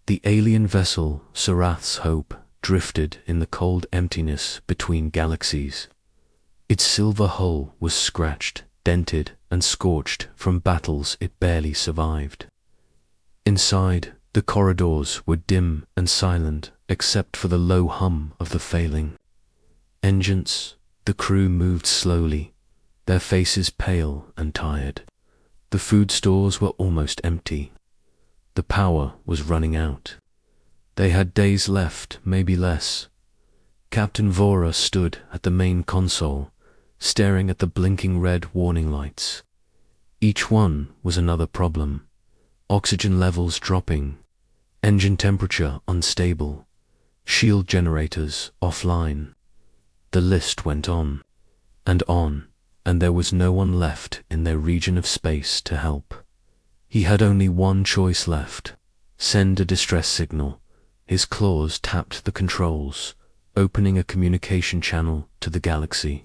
The alien vessel, Sarath's Hope, drifted in the cold emptiness between galaxies. Its silver hull was scratched, dented, and scorched from battles it barely survived. Inside, the corridors were dim and silent except for the low hum of the failing engines. The crew moved slowly, their faces pale and tired. The food stores were almost empty. The power was running out. They had days left, maybe less. Captain Vora stood at the main console, staring at the blinking red warning lights. Each one was another problem. Oxygen levels dropping, engine temperature unstable, shield generators offline. The list went on, and there was no one left in their region of space to help. He had only one choice left: send a distress signal. His claws tapped the controls, opening a communication channel to the galaxy.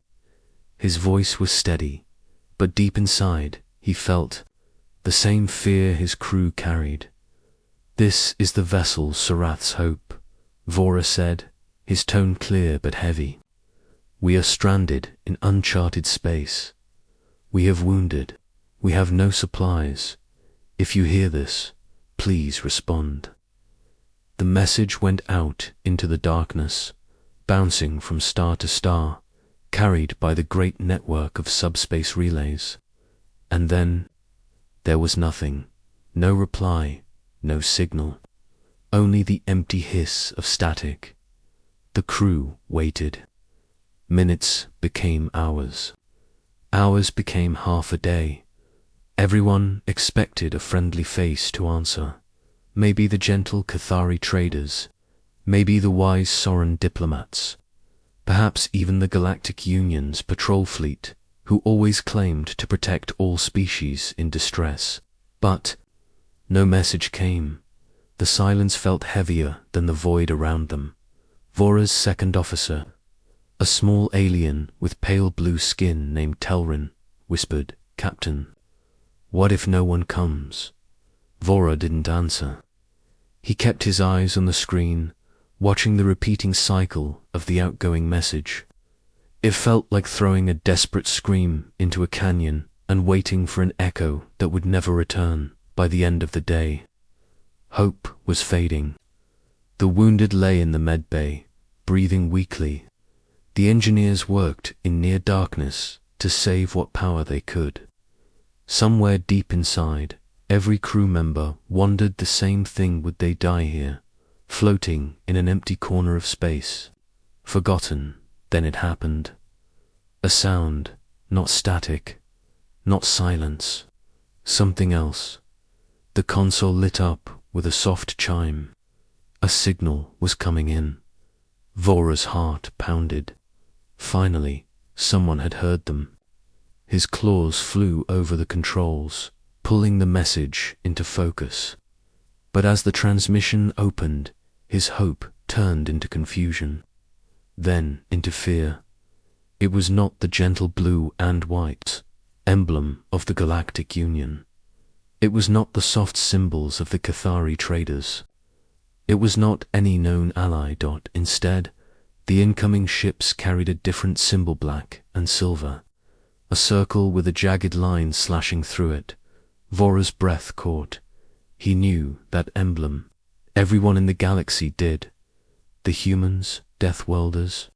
His voice was steady, but deep inside he felt the same fear his crew carried. "This is the vessel Sarath's Hope," Vora said, his tone clear but heavy. "We are stranded in uncharted space. We have wounded. We have no supplies. If you hear this, please respond." The message went out into the darkness, bouncing from star to star, carried by the great network of subspace relays. And then there was nothing, no reply, no signal, only the empty hiss of static. The crew waited. Minutes became hours. Hours became half a day. Everyone expected a friendly face to answer. Maybe the gentle Cathari traders, maybe the wise Soran diplomats, perhaps even the Galactic Union's patrol fleet, who always claimed to protect all species in distress. But no message came. The silence felt heavier than the void around them. Vora's second officer, a small alien with pale blue skin named Telrin, whispered, "Captain, what if no one comes?" Vora didn't answer. He kept his eyes on the screen, watching the repeating cycle of the outgoing message. It felt like throwing a desperate scream into a canyon and waiting for an echo that would never return by the end of the day. Hope was fading. The wounded lay in the med bay, breathing weakly. The engineers worked in near darkness to save what power they could. Somewhere deep inside, every crew member wondered the same thing: would they die here, floating in an empty corner of space? Forgotten. Then it happened. A sound, not static, not silence, something else. The console lit up with a soft chime. A signal was coming in. Vora's heart pounded. Finally, someone had heard them. His claws flew over the controls, pulling the message into focus. But as the transmission opened, his hope turned into confusion, then into fear. It was not the gentle blue and white, emblem of the Galactic Union. It was not the soft symbols of the Cathari traders. It was not any known ally. Instead, the incoming ships carried a different symbol, black and silver, a circle with a jagged line slashing through it. Vora's breath caught. He knew that emblem. Everyone in the galaxy did. The humans, Death Welders,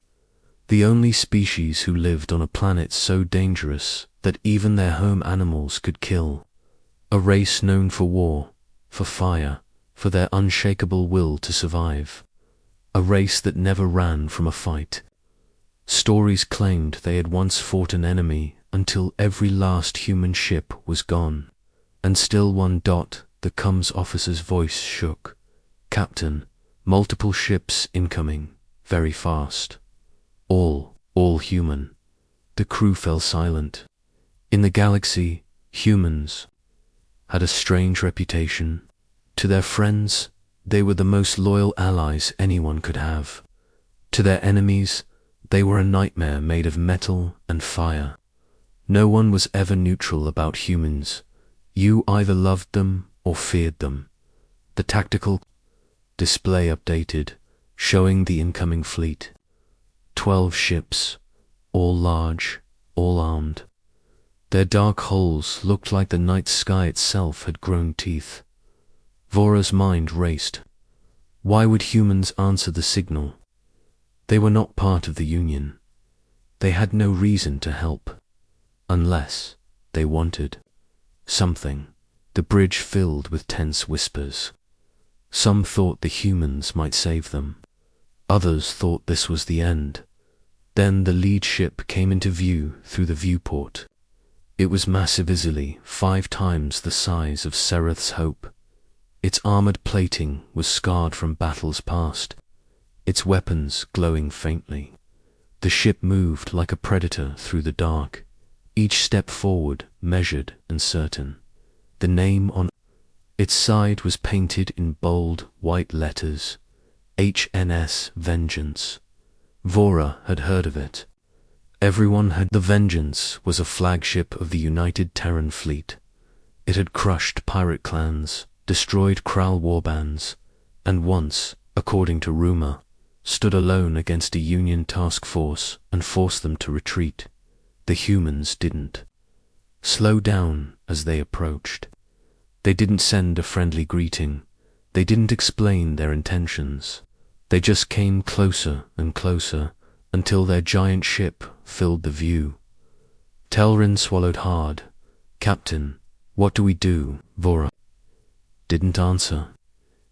the only species who lived on a planet so dangerous that even their home animals could kill. A race known for war, for fire, for their unshakable will to survive. A race that never ran from a fight. Stories claimed they had once fought an enemy until every last human ship was gone. And still one. The comms officer's voice shook. "Captain, multiple ships incoming, very fast. All human." The crew fell silent. In the galaxy, humans had a strange reputation. To their friends, they were the most loyal allies anyone could have. To their enemies, they were a nightmare made of metal and fire. No one was ever neutral about humans. You either loved them or feared them. The tactical Display updated, showing the incoming fleet. 12 ships, all large, all armed. Their dark hulls looked like the night sky itself had grown teeth. Vora's mind raced. Why would humans answer the signal? They were not part of the Union. They had no reason to help. Unless they wanted something. The bridge filled with tense whispers. Some thought the humans might save them. Others thought this was the end. Then the lead ship came into view through the viewport. It was massive, easily 5 times the size of Sereth's Hope. Its armored plating was scarred from battles past, its weapons glowing faintly. The ship moved like a predator through the dark, each step forward measured and certain. The name on its side was painted in bold white letters, HNS Vengeance. Vora had heard of it. Everyone had. The Vengeance was a flagship of the United Terran Fleet. It had crushed pirate clans, destroyed Kral warbands, and once, according to rumor, stood alone against a Union task force and forced them to retreat. The humans didn't slow down as they approached. They didn't send a friendly greeting. They didn't explain their intentions. They just came closer and closer until their giant ship filled the view. Telrin swallowed hard. "Captain, what do we do?" Vora didn't answer.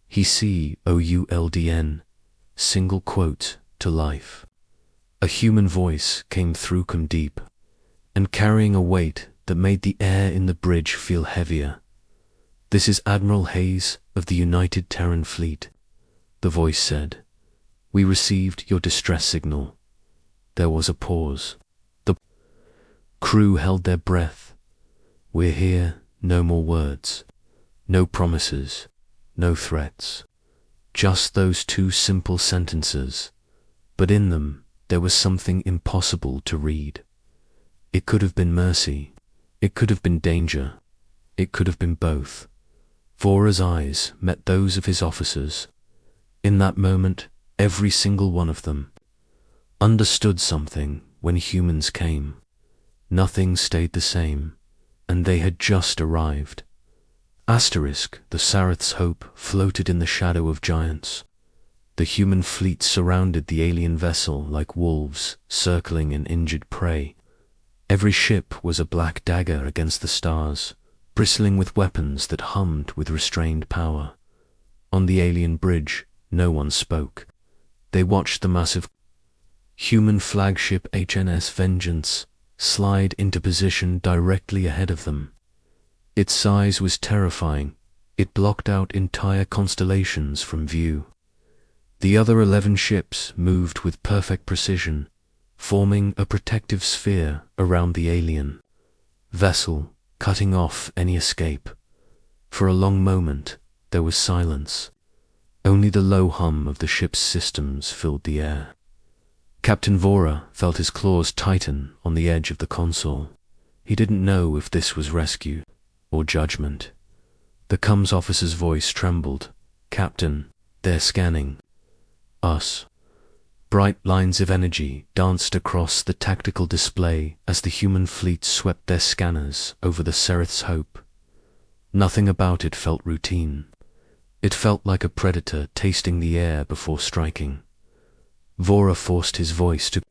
He COULDN, single quote, to life. A human voice came through deep, and carrying a weight that made the air in the bridge feel heavier. "This is Admiral Hayes of the United Terran Fleet," the voice said. "We received your distress signal." There was a pause. The crew held their breath. "We're here," no more words. No promises, no threats. Just those 2 simple sentences. But in them, there was something impossible to read. It could have been mercy. It could have been danger. It could have been both. Vora's eyes met those of his officers. In that moment, every single one of them understood something when humans came. Nothing stayed the same, and they had just arrived. Asterisk, the Sereth's Hope floated in the shadow of giants. The human fleet surrounded the alien vessel like wolves circling an injured prey. Every ship was a black dagger against the stars, bristling with weapons that hummed with restrained power. On the alien bridge, no one spoke. They watched the massive human flagship HNS Vengeance slide into position directly ahead of them. Its size was terrifying. It blocked out entire constellations from view. The other 11 ships moved with perfect precision, forming a protective sphere around the alien vessel, cutting off any escape. For a long moment, there was silence. Only the low hum of the ship's systems filled the air. Captain Vora felt his claws tighten on the edge of the console. He didn't know if this was rescue or judgment. The comms officer's voice trembled. "Captain, they're scanning us." Bright lines of energy danced across the tactical display as the human fleet swept their scanners over the Sereth's Hope. Nothing about it felt routine. It felt like a predator tasting the air before striking. Vora forced his voice to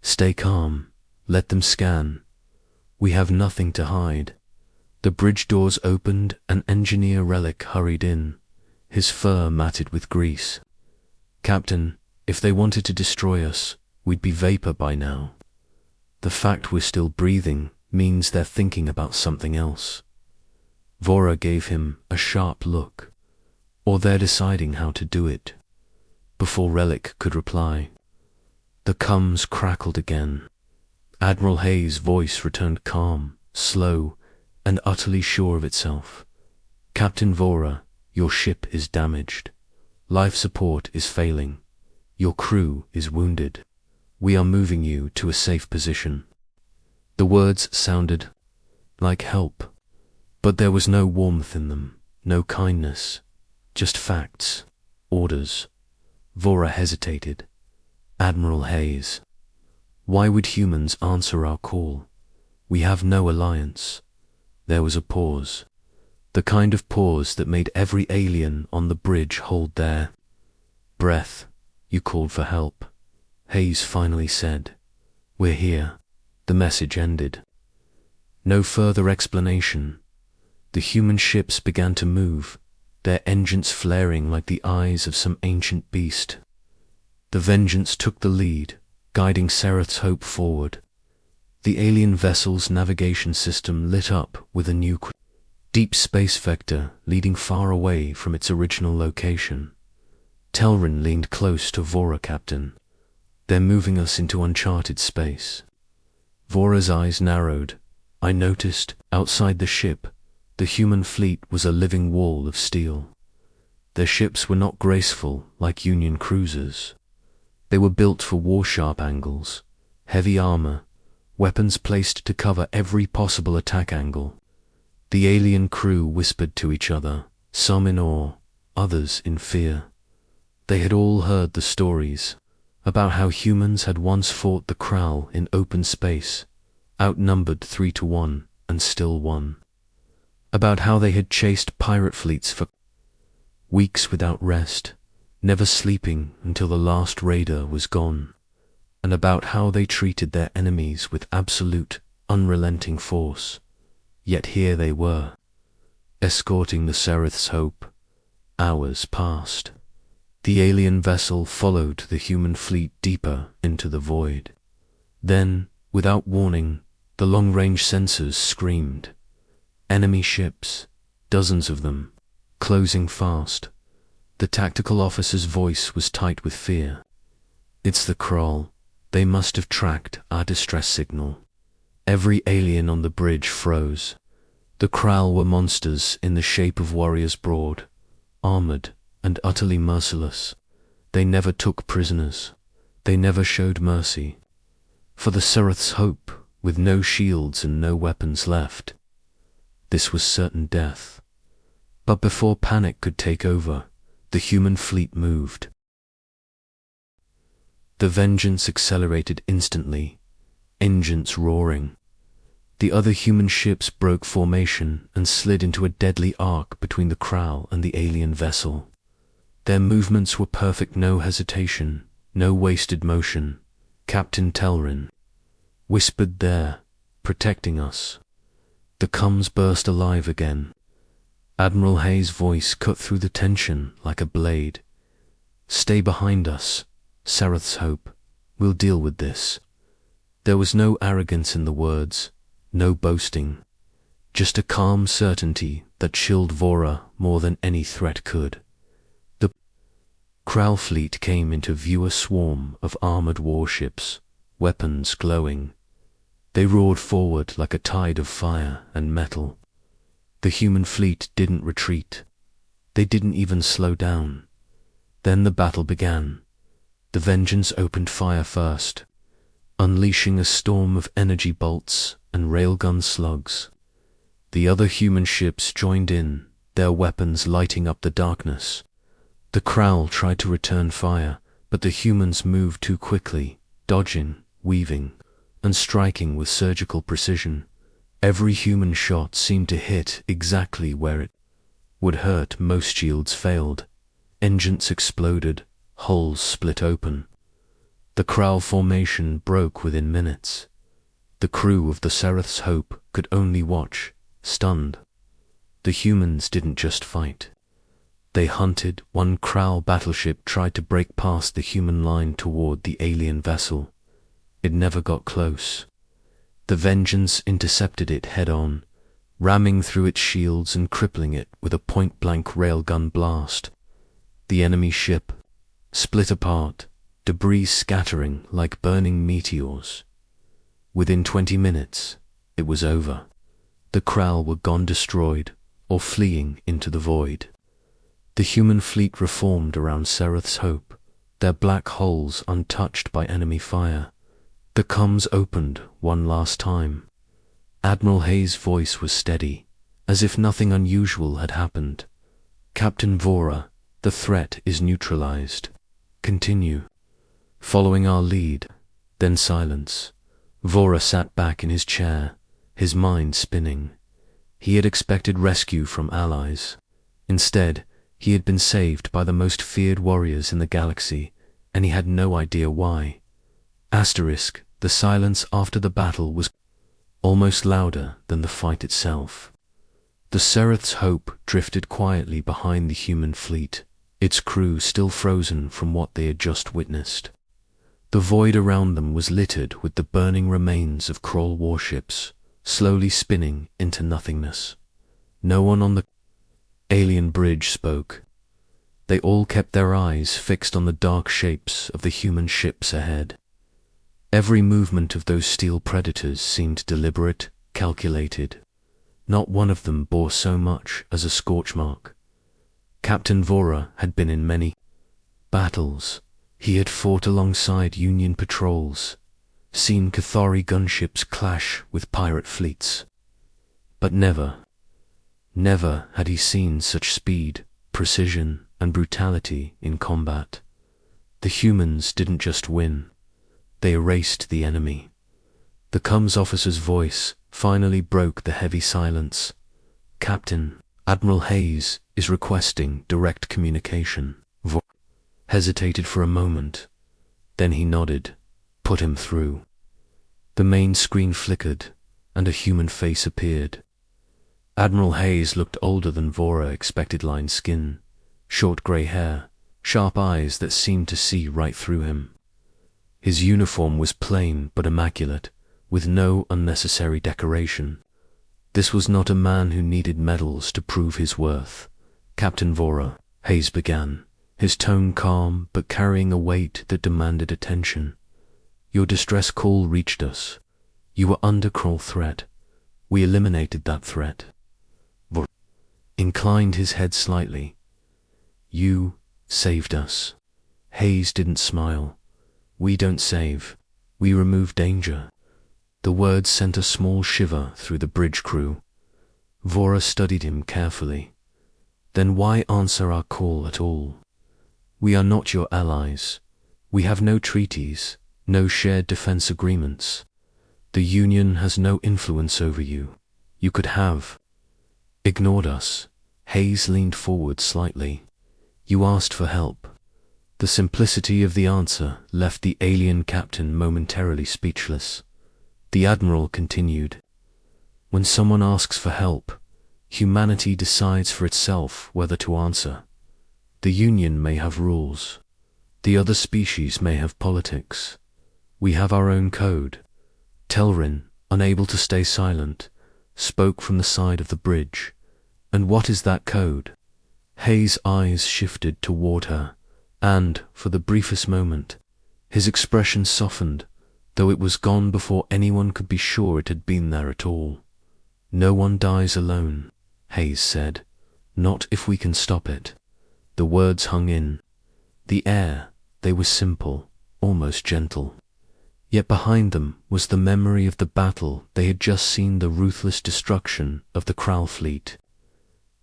stay calm. "Let them scan. We have nothing to hide." The bridge doors opened and Engineer Relic hurried in, his fur matted with grease. "Captain, if they wanted to destroy us, we'd be vapor by now. The fact we're still breathing means they're thinking about something else." Vora gave him a sharp look. "Or they're deciding how to do it." Before Relic could reply, the comms crackled again. Admiral Hayes' voice returned calm, slow, and utterly sure of itself. "Captain Vora, your ship is damaged. Life support is failing. Your crew is wounded. We are moving you to a safe position." The words sounded like help, but there was no warmth in them, no kindness, just facts. Orders. Vora hesitated. Admiral Hayes. Why would humans answer our call? We have no alliance. There was a pause. The kind of pause that made every alien on the bridge hold their breath. You called for help. Hayes finally said. We're here. The message ended. No further explanation. The human ships began to move, their engines flaring like the eyes of some ancient beast. The Vengeance took the lead, guiding Sereth's Hope forward. The alien vessel's navigation system lit up with a new deep space vector leading far away from its original location. Telrin leaned close to Vora. Captain. They're moving us into uncharted space. Vora's eyes narrowed. I noticed, outside the ship, the human fleet was a living wall of steel. Their ships were not graceful like Union cruisers. They were built for war-sharp angles, heavy armor, weapons placed to cover every possible attack angle. The alien crew whispered to each other, some in awe, others in fear. They had all heard the stories about how humans had once fought the Kral in open space, outnumbered 3-1, and still won. About how they had chased pirate fleets for weeks without rest, never sleeping until the last raider was gone, and about how they treated their enemies with absolute, unrelenting force. Yet here they were, escorting the Sereth's Hope. Hours passed. The alien vessel followed the human fleet deeper into the void. Then, without warning, the long-range sensors screamed. Enemy ships, dozens of them, closing fast. The tactical officer's voice was tight with fear. It's the Kral. They must have tracked our distress signal. Every alien on the bridge froze. The Kral were monsters in the shape of warriors broad, armored, and utterly merciless. They never took prisoners. They never showed mercy. For the Sereth's Hope, with no shields and no weapons left, this was certain death. But before panic could take over, the human fleet moved. The Vengeance accelerated instantly, engines roaring. The other human ships broke formation and slid into a deadly arc between the Kral and the alien vessel. Their movements were perfect, no hesitation, no wasted motion. Captain Telrin whispered there, protecting us. The comms burst alive again. Admiral Hayes' voice cut through the tension like a blade. Stay behind us, Sereth's Hope. We'll deal with this. There was no arrogance in the words, no boasting, just a calm certainty that chilled Vora more than any threat could. The Kral fleet came into view, a swarm of armored warships, weapons glowing. They roared forward like a tide of fire and metal. The human fleet didn't retreat. They didn't even slow down. Then the battle began. The Vengeance opened fire first, unleashing a storm of energy bolts and railgun slugs. The other human ships joined in, their weapons lighting up the darkness. The Kral tried to return fire, but the humans moved too quickly, dodging, weaving, and striking with surgical precision. Every human shot seemed to hit exactly where it would hurt. Most shields failed. Engines exploded, hulls split open. The Kral formation broke within minutes. The crew of the Sereth's Hope could only watch, stunned. The humans didn't just fight. They hunted. One Kral battleship tried to break past the human line toward the alien vessel. It never got close. The Vengeance intercepted it head-on, ramming through its shields and crippling it with a point-blank railgun blast. The enemy ship split apart, debris scattering like burning meteors. Within 20 minutes, it was over. The Kral were gone, destroyed, or fleeing into the void. The human fleet reformed around Sereth's Hope, their black holes untouched by enemy fire. The comms opened one last time. Admiral Hayes' voice was steady, as if nothing unusual had happened. Captain Vora, The threat is neutralized. Continue. Following our lead. Then silence. Vora sat back in his chair, his mind spinning. He had expected rescue from allies. Instead, he had been saved by the most feared warriors in the galaxy, and he had no idea why. Asterisk, the silence after the battle was almost louder than the fight itself. The Sereth's Hope drifted quietly behind the human fleet, its crew still frozen from what they had just witnessed. The void around them was littered with the burning remains of Kroll warships, slowly spinning into nothingness. No one on the alien bridge spoke. They all kept their eyes fixed on the dark shapes of the human ships ahead. Every movement of those steel predators seemed deliberate, calculated. Not one of them bore so much as a scorch mark. Captain Vora had been in many battles. He had fought alongside Union patrols, seen Cathari gunships clash with pirate fleets. But never had he seen such speed, precision, and brutality in combat. The humans didn't just win, they erased the enemy. The comms officer's voice finally broke the heavy silence. Captain, Admiral Hayes is requesting direct communication. Vora hesitated for a moment. Then he nodded. Put him through. The main screen flickered, and a human face appeared. Admiral Hayes looked older than Vora expected. Lined skin, short grey hair, sharp eyes that seemed to see right through him. His uniform was plain but immaculate, with no unnecessary decoration. This was not a man who needed medals to prove his worth. Captain Vora, Hayes began, his tone calm but carrying a weight that demanded attention. Your distress call reached us. You were under Kroll threat. We eliminated that threat. Vora inclined his head slightly. You saved us. Hayes didn't smile. We don't save. We remove danger. The words sent a small shiver through the bridge crew. Vora studied him carefully. Then why answer our call at all? We are not your allies. We have no treaties, no shared defense agreements. The Union has no influence over you. You could have ignored us. Hayes leaned forward slightly. You asked for help. The simplicity of the answer left the alien captain momentarily speechless. The Admiral continued. When someone asks for help, humanity decides for itself whether to answer. The Union may have rules. The other species may have politics. We have our own code. Telrin, unable to stay silent, spoke from the side of the bridge. And what is that code? Hayes' eyes shifted toward her, and, for the briefest moment, his expression softened, though it was gone before anyone could be sure it had been there at all. No one dies alone, Hayes said. Not if we can stop it. The words hung in the air. They were simple, almost gentle. Yet behind them was the memory of the battle they had just seen, the ruthless destruction of the Krall fleet.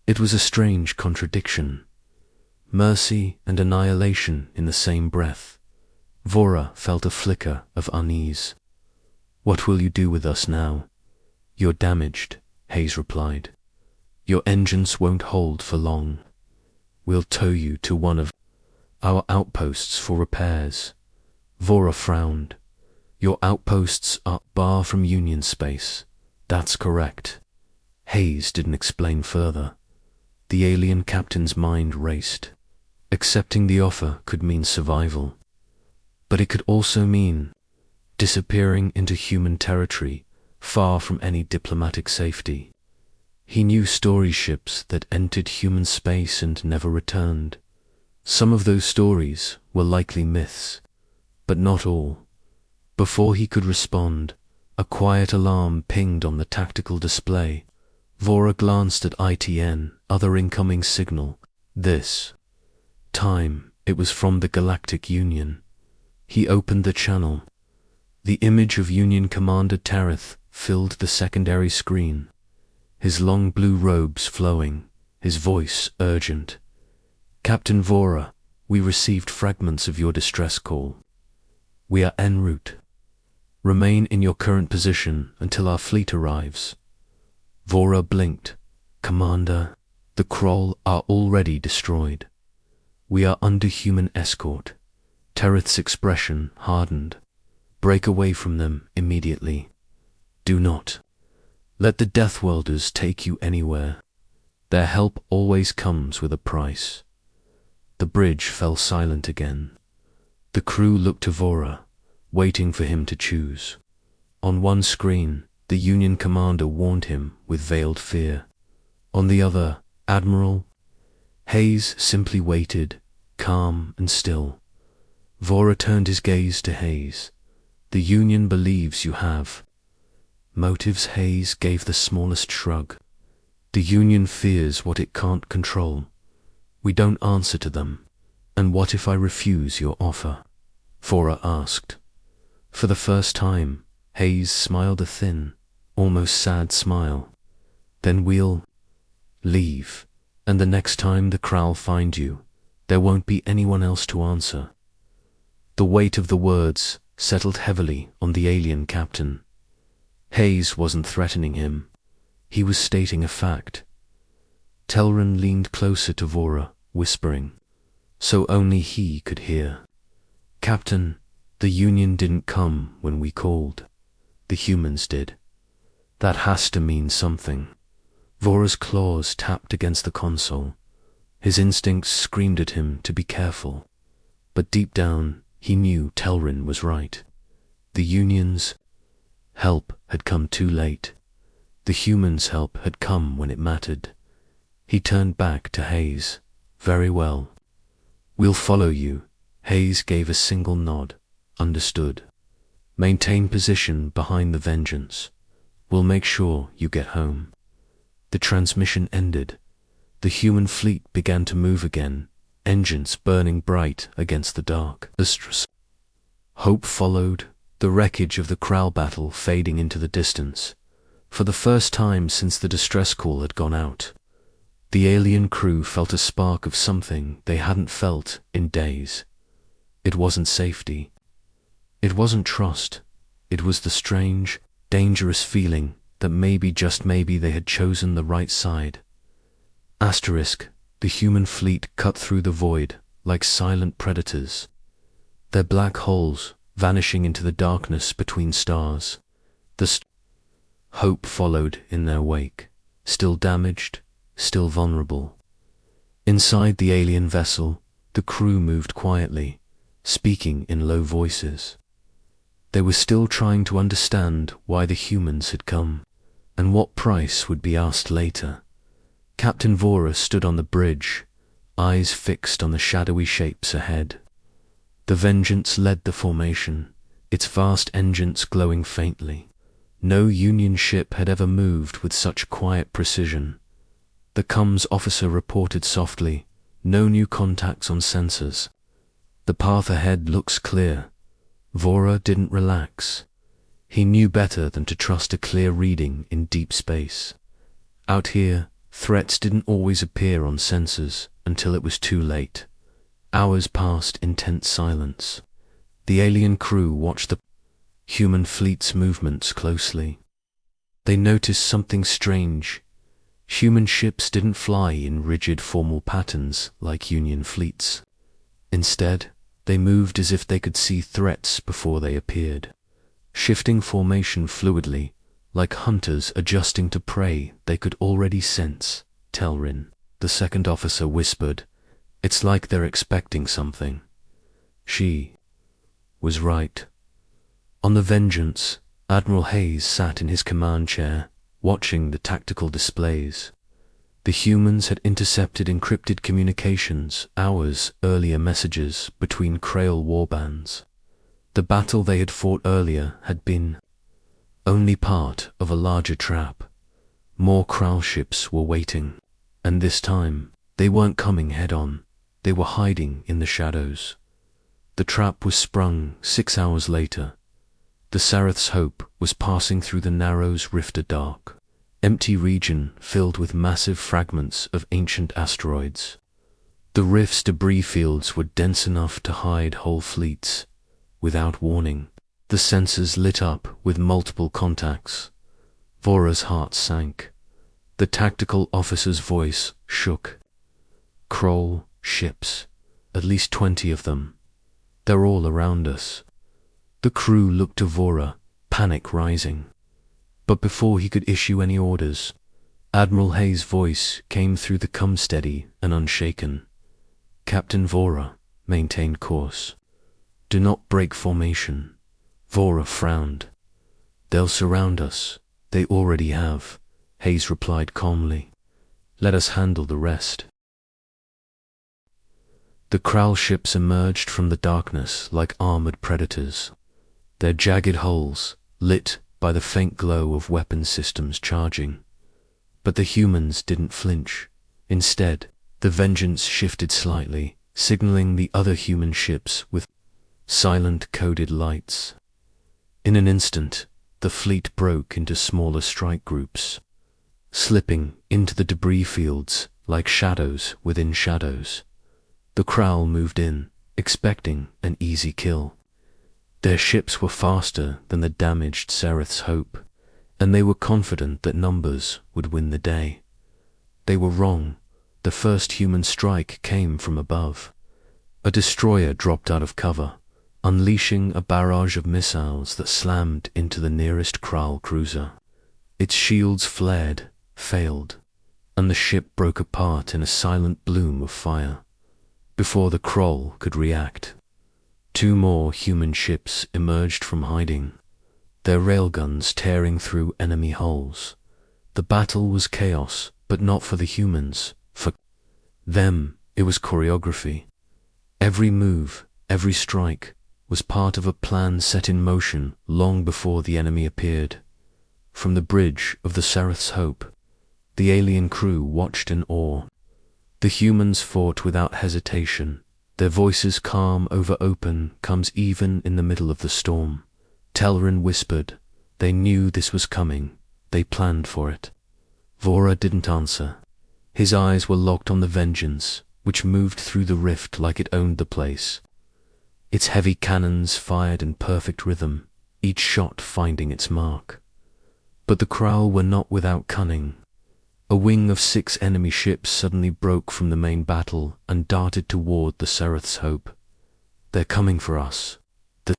It was a strange contradiction. Mercy and annihilation in the same breath. Vora felt a flicker of unease. What will you do with us now? You're damaged, Hayes replied. Your engines won't hold for long. We'll tow you to one of our outposts for repairs. Vora frowned. Your outposts are far from Union space. That's correct. Hayes didn't explain further. The alien captain's mind raced. Accepting the offer could mean survival. But it could also mean disappearing into human territory, far from any diplomatic safety. He knew story ships that entered human space and never returned. Some of those stories were likely myths, but not all. Before he could respond, a quiet alarm pinged on the tactical display. Vora glanced at ITN, other incoming signal. This time, it was from the Galactic Union. He opened the channel. The image of Union Commander Tareth filled the secondary screen. His long blue robes flowing, his voice urgent. Captain Vora, we received fragments of your distress call. We are en route. Remain in your current position until our fleet arrives. Vora blinked. Commander, the Kroll are already destroyed. We are under human escort. Tereth's expression hardened. Break away from them immediately. Do not. Let the Deathwelders take you anywhere. Their help always comes with a price. The bridge fell silent again. The crew looked to Vora, waiting for him to choose. On one screen, the Union commander warned him with veiled fear. On the other, Admiral Hayes simply waited, calm and still. Vora turned his gaze to Hayes. The Union believes you have. Motives. Hayes gave the smallest shrug. The Union fears what it can't control. We don't answer to them. And what if I refuse your offer? Vora asked. For the first time, Hayes smiled a thin, almost sad smile. Then we'll leave, and the next time the Krall find you, there won't be anyone else to answer. The weight of the words settled heavily on the alien captain. Hayes wasn't threatening him. He was stating a fact. Telrin leaned closer to Vora, whispering, so only he could hear. Captain, the Union didn't come when we called. The humans did. That has to mean something. Vora's claws tapped against the console. His instincts screamed at him to be careful. But deep down, he knew Telrin was right. The Union's help had come too late. The humans' help had come when it mattered. He turned back to Hayes. Very well. We'll follow you. Hayes gave a single nod. Understood. Maintain position behind the Vengeance. We'll make sure you get home. The transmission ended. The human fleet began to move again, engines burning bright against the dark. Hope followed, the wreckage of the Krall battle fading into the distance. For the first time since the distress call had gone out, the alien crew felt a spark of something they hadn't felt in days. It wasn't safety. It wasn't trust. It was the strange, dangerous feeling that maybe, just maybe, they had chosen the right side. Asterisk, the human fleet cut through the void like silent predators. Their black holes vanishing into the darkness between stars. Hope followed in their wake, still damaged, still vulnerable. Inside the alien vessel, the crew moved quietly, speaking in low voices. They were still trying to understand why the humans had come, and what price would be asked later. Captain Vora stood on the bridge, eyes fixed on the shadowy shapes ahead. The Vengeance led the formation, its vast engines glowing faintly. No Union ship had ever moved with such quiet precision. The comms officer reported softly, no new contacts on sensors. The path ahead looks clear. Vora didn't relax. He knew better than to trust a clear reading in deep space. Out here, threats didn't always appear on sensors until it was too late. Hours passed in tense silence. The alien crew watched the human fleet's movements closely. They noticed something strange. Human ships didn't fly in rigid formal patterns like Union fleets. Instead, they moved as if they could see threats before they appeared, shifting formation fluidly, like hunters adjusting to prey they could already sense. Telrin, the second officer, whispered, "It's like they're expecting something." She was right. On the Vengeance, Admiral Hayes sat in his command chair, watching the tactical displays. The humans had intercepted encrypted communications hours earlier, messages between Krall warbands. The battle they had fought earlier had been only part of a larger trap. More Krall ships were waiting, and this time they weren't coming head-on. They were hiding in the shadows. The trap was sprung 6 hours later. The Sareth's Hope was passing through the Narrows Rifter dark, empty region filled with massive fragments of ancient asteroids. The rift's debris fields were dense enough to hide whole fleets. Without warning, the sensors lit up with multiple contacts. Vora's heart sank. The tactical officer's voice shook. Kroll ships, at least 20 of them. They're all around us. The crew looked to Vora, panic rising. But before he could issue any orders, Admiral Hayes' voice came through the com steady and unshaken. Captain Vora, maintain course. Do not break formation. Vora frowned. They'll surround us. They already have, Hayes replied calmly. Let us handle the rest. The Kral ships emerged from the darkness like armored predators. Their jagged hulls, lit by the faint glow of weapon systems charging. But the humans didn't flinch. Instead, the Vengeance shifted slightly, signaling the other human ships with silent coded lights. In an instant, the fleet broke into smaller strike groups, slipping into the debris fields like shadows within shadows. The Kral moved in, expecting an easy kill. Their ships were faster than the damaged Sereth's Hope, and they were confident that numbers would win the day. They were wrong. The first human strike came from above. A destroyer dropped out of cover, unleashing a barrage of missiles that slammed into the nearest Kral cruiser. Its shields flared, failed, and the ship broke apart in a silent bloom of fire. Before the Kroll could react, 2 more human ships emerged from hiding, their railguns tearing through enemy hulls. The battle was chaos, but not for the humans. For them, it was choreography. Every move, every strike, was part of a plan set in motion long before the enemy appeared. From the bridge of the Sereth's Hope, the alien crew watched in awe. The humans fought without hesitation, their voices calm over open comes even in the middle of the storm. Telrin whispered, they knew this was coming, they planned for it. Vora didn't answer. His eyes were locked on the Vengeance, which moved through the rift like it owned the place. Its heavy cannons fired in perfect rhythm, each shot finding its mark. But the Kral were not without cunning. A wing of 6 enemy ships suddenly broke from the main battle and darted toward the Sereth's Hope. They're coming for us, the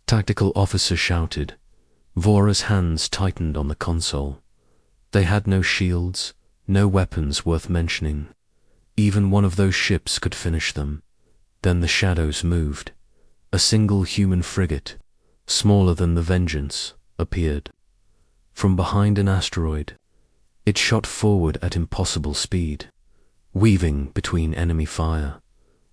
tactical officer shouted. Vora's hands tightened on the console. They had no shields, no weapons worth mentioning. Even one of those ships could finish them. Then the shadows moved. A single human frigate, smaller than the Vengeance, appeared. From behind an asteroid, it shot forward at impossible speed, weaving between enemy fire.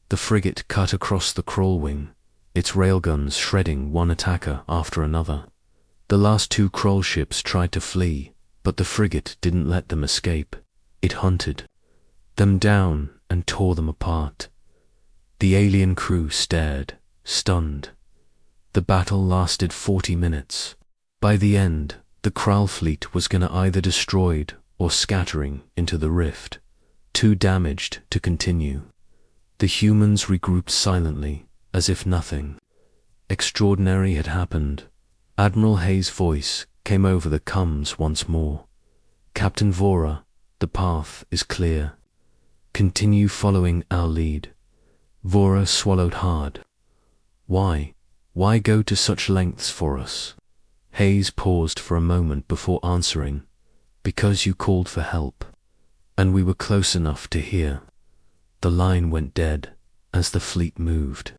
The frigate cut across the Kroll wing, its railguns shredding one attacker after another. The last 2 Kroll ships tried to flee, but the frigate didn't let them escape. It hunted them down and tore them apart. The alien crew stared, stunned. The battle lasted 40 minutes. By the end, the Kral fleet was gonna either destroyed or scattering into the rift, too damaged to continue. The humans regrouped silently, as if nothing extraordinary had happened. Admiral Hayes' voice came over the comms once more. Captain Vora, the path is clear. Continue following our lead. Vora swallowed hard. Why? Why go to such lengths for us? Hayes paused for a moment before answering. Because you called for help, and we were close enough to hear. The line went dead as the fleet moved.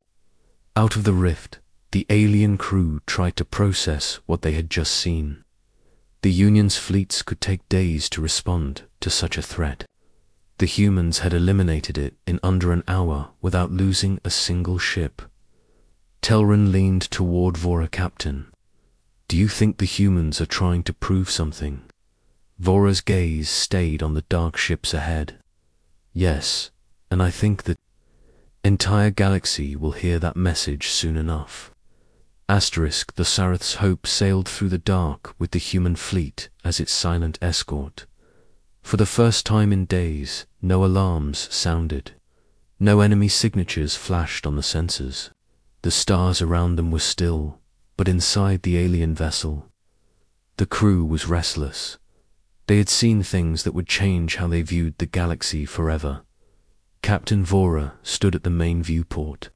Out of the rift, the alien crew tried to process what they had just seen. The Union's fleets could take days to respond to such a threat. The humans had eliminated it in under an hour without losing a single ship. Telrin leaned toward Vora. Captain, do you think the humans are trying to prove something? Vora's gaze stayed on the dark ships ahead. Yes, and I think the entire galaxy will hear that message soon enough. Asterisk, the Sereth's Hope sailed through the dark with the human fleet as its silent escort. For the first time in days, no alarms sounded. No enemy signatures flashed on the sensors. The stars around them were still, but inside the alien vessel, the crew was restless. They had seen things that would change how they viewed the galaxy forever. Captain Vora stood at the main viewport,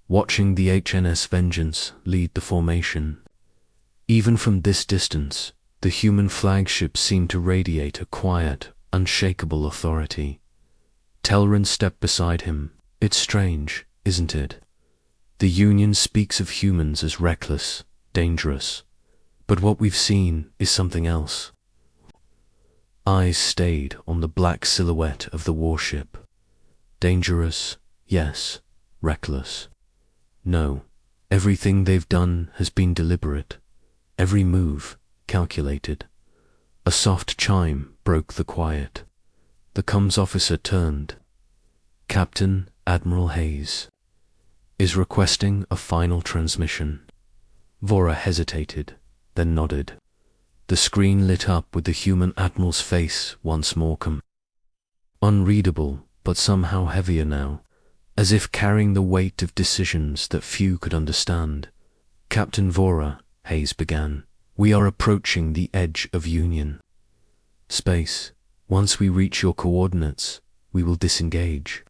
watching the HNS Vengeance lead the formation. Even from this distance, the human flagship seemed to radiate a quiet, unshakable authority. Telrin stepped beside him. It's strange, isn't it? The Union speaks of humans as reckless, dangerous, but what we've seen is something else. Eyes stayed on the black silhouette of the warship. Dangerous, yes. Reckless, no. Everything they've done has been deliberate. Every move, calculated. A soft chime broke the quiet. The comms officer turned. Captain Admiral Hayes is requesting a final transmission. Vora hesitated, then nodded. The screen lit up with the human admiral's face once more unreadable, but somehow heavier now, as if carrying the weight of decisions that few could understand. Captain Vora, Hayes began, we are approaching the edge of Union space. Once we reach your coordinates, we will disengage.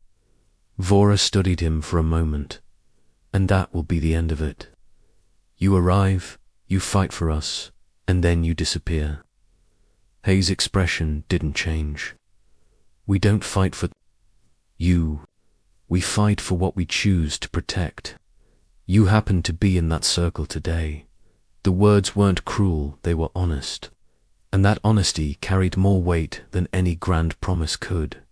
Vora studied him for a moment. And that will be the end of it. You arrive, you fight for us, and then you disappear. Hayes' expression didn't change. We don't fight for you. We fight for what we choose to protect. You happen to be in that circle today. The words weren't cruel, they were honest. And that honesty carried more weight than any grand promise could.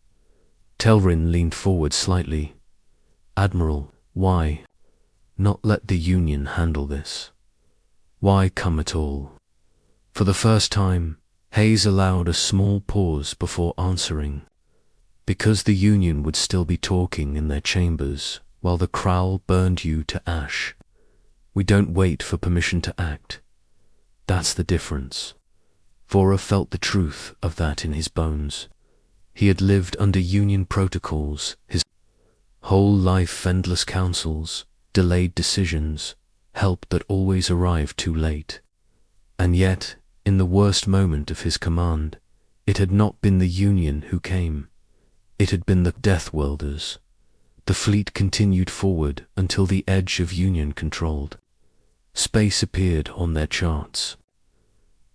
Telrin leaned forward slightly. Admiral, why not let the Union handle this? Why come at all? For the first time, Hayes allowed a small pause before answering. Because the Union would still be talking in their chambers while the Kraul burned you to ash. We don't wait for permission to act. That's the difference. Vora felt the truth of that in his bones. He had lived under Union protocols, his whole life endless councils, delayed decisions, help that always arrived too late. And yet, in the worst moment of his command, it had not been the Union who came. It had been the Death Welders. The fleet continued forward until the edge of Union controlled. Space appeared on their charts.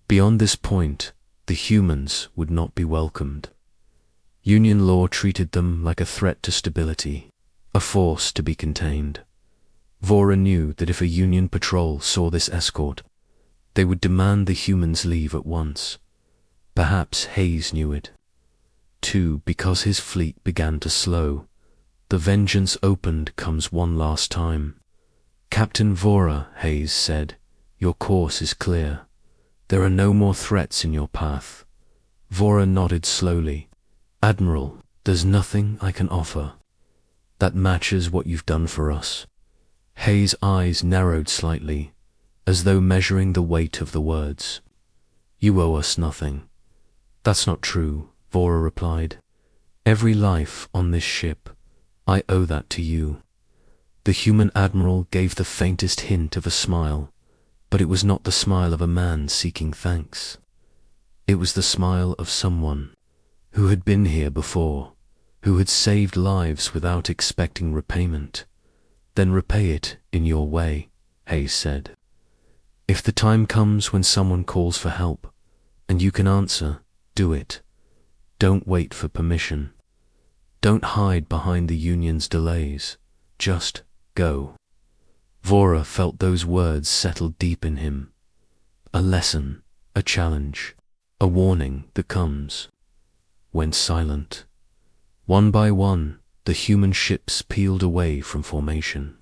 Beyond this point, the humans would not be welcomed. Union law treated them like a threat to stability, a force to be contained. Vora knew that if a Union patrol saw this escort, they would demand the humans leave at once. Perhaps Hayes knew it, too, because his fleet began to slow. The vengeance opened comes one last time. Captain Vora, Hayes said, your course is clear. There are no more threats in your path. Vora nodded slowly. Admiral, there's nothing I can offer that matches what you've done for us. Hayes' eyes narrowed slightly, as though measuring the weight of the words. You owe us nothing. That's not true, Vora replied. Every life on this ship, I owe that to you. The human admiral gave the faintest hint of a smile, but it was not the smile of a man seeking thanks. It was the smile of someone who had been here before, who had saved lives without expecting repayment. Then repay it in your way, Hayes said. If the time comes when someone calls for help, and you can answer, do it. Don't wait for permission. Don't hide behind the Union's delays. Just go. Vora felt those words settle deep in him. A lesson, a challenge, a warning that comes. Went silent. One by one, the human ships peeled away from formation.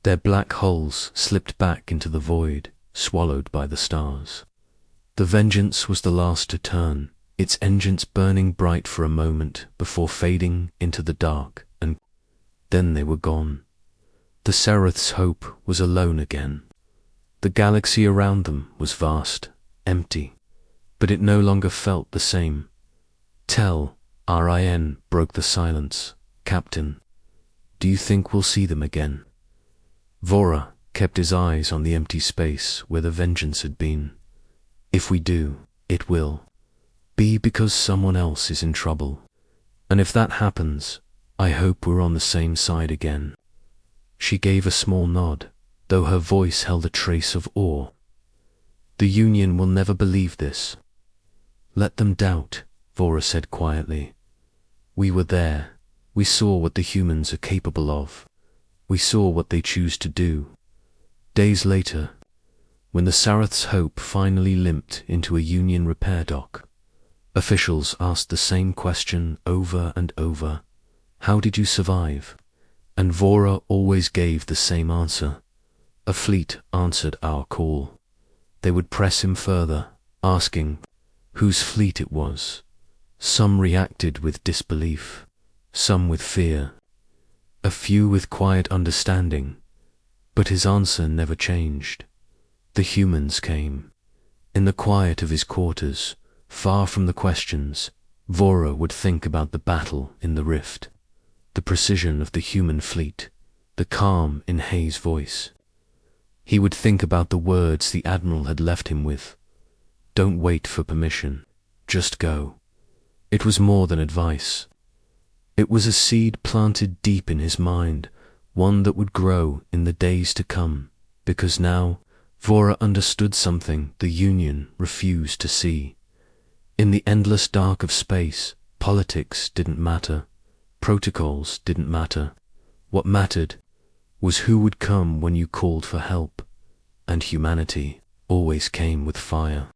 Their black hulls slipped back into the void, swallowed by the stars. The Vengeance was the last to turn, its engines burning bright for a moment before fading into the dark, and then they were gone. The Sereth's Hope was alone again. The galaxy around them was vast, empty, but it no longer felt the same. Rin broke the silence. Captain, Do you think we'll see them again? Vora kept his eyes on the empty space where the vengeance had been. If we do, it will be because someone else is in trouble. And if that happens, I hope we're on the same side again. She gave a small nod, though her voice held a trace of awe. The Union will never believe this. Let them doubt, Vora said quietly. We were there. We saw what the humans are capable of. We saw what they choose to do. Days later, when the Sarath's Hope finally limped into a Union repair dock, officials asked the same question over and over. How did you survive? And Vora always gave the same answer. A fleet answered our call. They would press him further, asking whose fleet it was. Some reacted with disbelief, some with fear, a few with quiet understanding, but his answer never changed. The humans came. In the quiet of his quarters, far from the questions, Vora would think about the battle in the rift, the precision of the human fleet, the calm in Hay's voice. He would think about the words the Admiral had left him with. Don't wait for permission, just go. It was more than advice. It was a seed planted deep in his mind, one that would grow in the days to come, because now Vora understood something the Union refused to see. In the endless dark of space, politics didn't matter, protocols didn't matter. What mattered was who would come when you called for help, and humanity always came with fire.